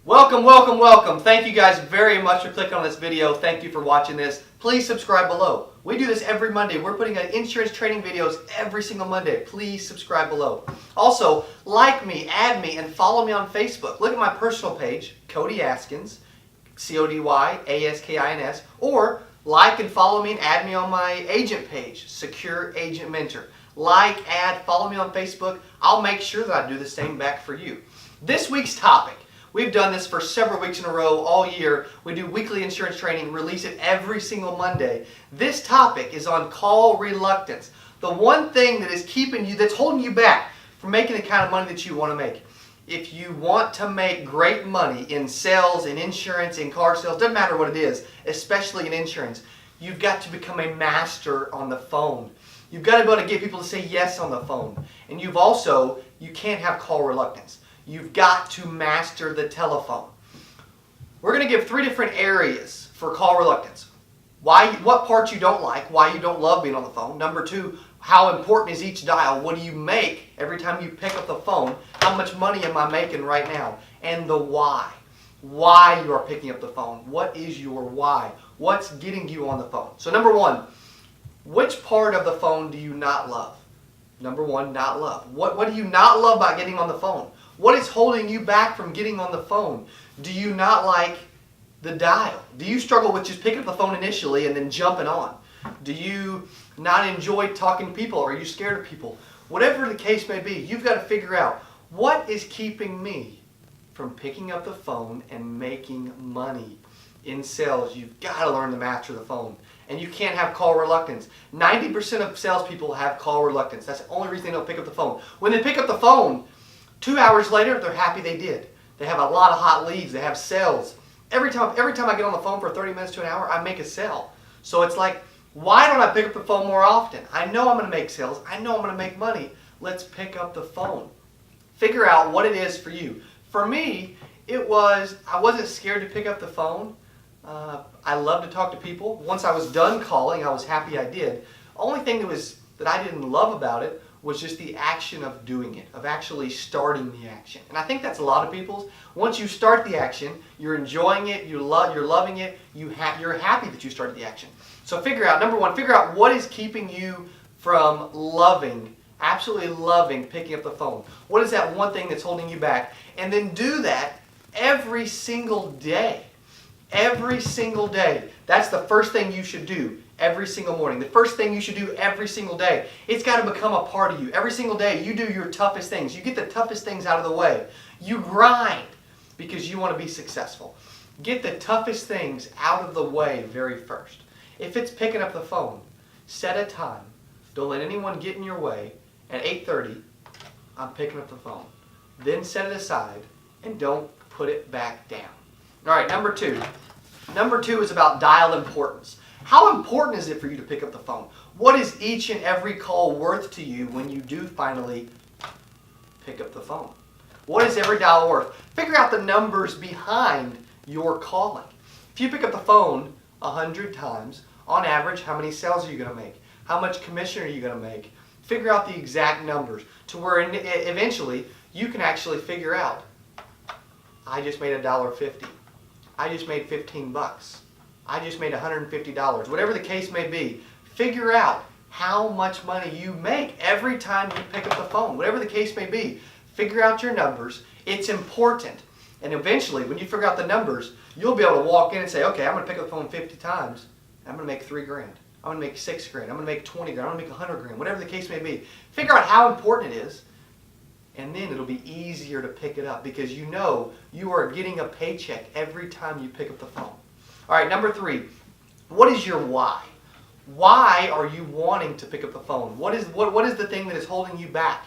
Welcome, welcome, welcome. Thank you guys very much for clicking on this video. Thank you for watching this. Please subscribe below. We do this every Monday. We're putting out insurance training videos every single Monday. Please subscribe below. Also, like me, add me, and follow me on Facebook. Look at my personal page, Cody Askins, Codyaskins, or like and follow me and add me on my agent page, Secure Agent Mentor. Like, add, follow me on Facebook. I'll make sure that I do the same back for you. This week's topic. We've done this for several weeks in a row all year. We do weekly insurance training, release it every single Monday. This topic is on call reluctance. The one thing that is keeping you, that's holding you back from making the kind of money that you want to make. If you want to make great money in sales, in insurance, in car sales, doesn't matter what it is, especially in insurance, you've got to become a master on the phone. You've got to be able to get people to say yes on the phone. And you can't have call reluctance. You've got to master the telephone. We're going to give 3 different areas for call reluctance. What parts you don't like, why you don't love being on the phone. Number 2, how important is each dial? What do you make every time you pick up the phone? How much money am I making right now? And the why. Why you are picking up the phone. What is your why? What's getting you on the phone? So number 1, which part of the phone do you not love? Number 1, not love. What do you not love about getting on the phone? What is holding you back from getting on the phone? Do you not like the dial? Do you struggle with just picking up the phone initially and then jumping on? Do you not enjoy talking to people? Or are you scared of people? Whatever the case may be, you've got to figure out what is keeping me from picking up the phone and making money. In sales, you've got to learn to master the phone. And you can't have call reluctance. 90% of salespeople have call reluctance. That's the only reason they don't pick up the phone. When they pick up the phone, 2 hours later, they're happy they did. They have a lot of hot leads. They have sales. Every time I get on the phone for 30 minutes to an hour, I make a sale. So it's like, why don't I pick up the phone more often? I know I'm going to make sales. I know I'm going to make money. Let's pick up the phone. Figure out what it is for you. For me, I wasn't scared to pick up the phone. I love to talk to people. Once I was done calling, I was happy I did. Only thing that I didn't love about it was just the action of doing it, of actually starting the action. And I think that's a lot of people's. Once you start the action, you're enjoying it, you're loving it, you're happy that you started the action. So figure out, number 1, figure out what is keeping you from absolutely loving picking up the phone. What is that one thing that's holding you back? And then do that every single day. Every single day. That's the first thing you should do every single morning. The first thing you should do every single day. It's got to become a part of you. Every single day you do your toughest things. You get the toughest things out of the way. You grind because you want to be successful. Get the toughest things out of the way very first. If it's picking up the phone, set a time. Don't let anyone get in your way. At 8:30, I'm picking up the phone. Then set it aside and don't put it back down. All right, number 2. Number 2 is about dial importance. How important is it for you to pick up the phone? What is each and every call worth to you when you do finally pick up the phone? What is every dial worth? Figure out the numbers behind your calling. If you pick up the phone 100 times, on average, how many sales are you going to make? How much commission are you going to make? Figure out the exact numbers to where eventually you can actually figure out, I just made $1.50. I just made 15 bucks. I just made $150. Whatever the case may be, figure out how much money you make every time you pick up the phone. Whatever the case may be, figure out your numbers. It's important. And eventually, when you figure out the numbers, you'll be able to walk in and say, okay, I'm going to pick up the phone 50 times. I'm going to make $3 grand. I'm going to make $6 grand. I'm going to make 20 grand. I'm going to make 100 grand. Whatever the case may be. Figure out how important it is. And then it'll be easier to pick it up because you know you are getting a paycheck every time you pick up the phone. All right, number 3, what is your why? Why are you wanting to pick up the phone? What is the thing that is holding you back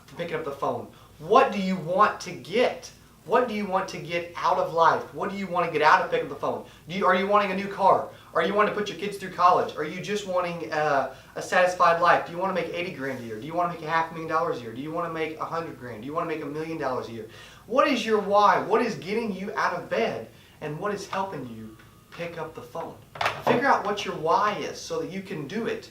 from picking up the phone? What do you want to get? What do you want to get out of life? What do you want to get out of picking up the phone? Are you wanting a new car? Are you wanting to put your kids through college? Are you just wanting a satisfied life? Do you want to make 80 grand a year? Do you want to make $500,000 a year? Do you want to make 100 grand? Do you want to make $1 million a year? What is your why? What is getting you out of bed? And what is helping you pick up the phone? Figure out what your why is so that you can do it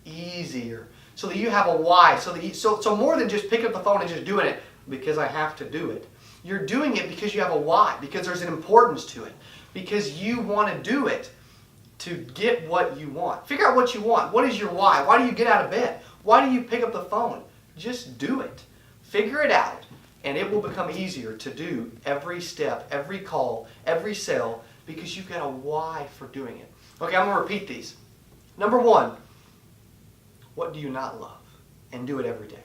easier. So that you have a why. So more than just picking up the phone and just doing it because I have to do it. You're doing it because you have a why, because there's an importance to it, because you want to do it to get what you want. Figure out what you want. What is your why? Why do you get out of bed? Why do you pick up the phone? Just do it. Figure it out, and it will become easier to do every step, every call, every sale, because you've got a why for doing it. Okay, I'm going to repeat these. Number one, what do you not love? And do it every day.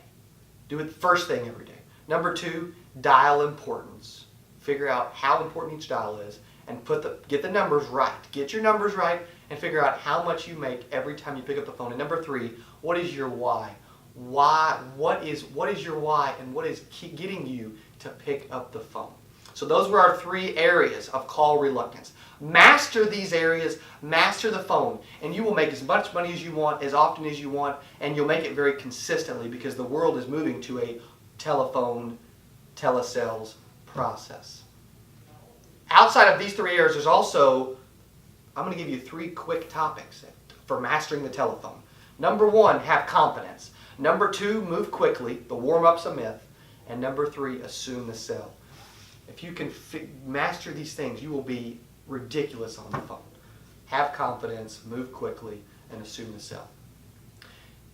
Do it first thing every day. Number two, dial importance. Figure out how important each dial is and get the numbers right. Get your numbers right and figure out how much you make every time you pick up the phone. And number three, what is your why? What is your why, and what is getting you to pick up the phone? So those were our 3 areas of call reluctance. Master these areas, master the phone, and you will make as much money as you want, as often as you want, and you'll make it very consistently, because the world is moving to a telephone, telesales process. Outside of these 3 areas, there's also, I'm going to give you 3 quick topics for mastering the telephone. Number 1, have confidence. Number 2, move quickly. The warm-up's a myth. And number 3, assume the sell. If you can master these things, you will be ridiculous on the phone. Have confidence, move quickly, and assume the sell.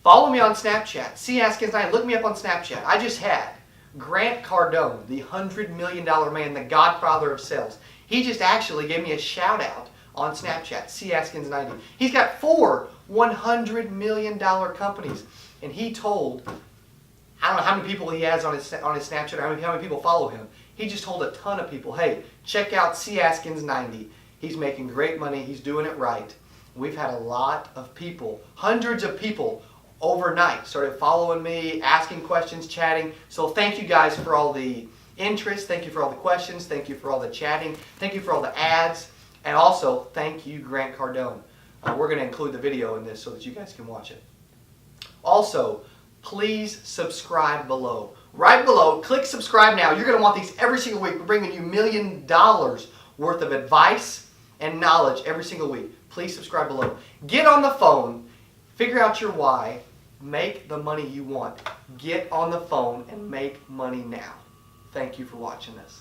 Follow me on Snapchat. C. Askins9. Look me up on Snapchat. I just had Grant Cardone, the $100 million man, the godfather of sales. He just actually gave me a shout out on Snapchat, C. Askins90. He's got 4 $100 million companies. And he told, I don't know how many people he has on his Snapchat, or how many people follow him. He just told a ton of people, hey, check out C. Askins90. He's making great money. He's doing it right. We've had a lot of people, hundreds of people overnight started following me, asking questions, chatting. So thank you guys for all the interest. Thank you for all the questions. Thank you for all the chatting. Thank you for all the ads. And also, thank you, Grant Cardone. We're going to include the video in this so that you guys can watch it. Also, please subscribe below. Right below, click subscribe now. You're going to want these every single week. We're bringing you $1 million worth of advice and knowledge every single week. Please subscribe below. Get on the phone. Figure out your why. Make the money you want. Get on the phone and make money now. Thank you for watching this.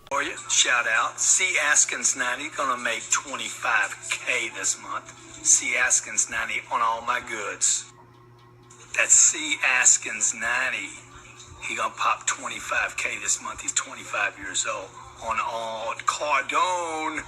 For you, shout out. C. Askins90 gonna make $25K this month. C. Askins90 on all my goods. That's C. Askins90. He gonna pop $25K this month. He's 25 years old. On all Cardone.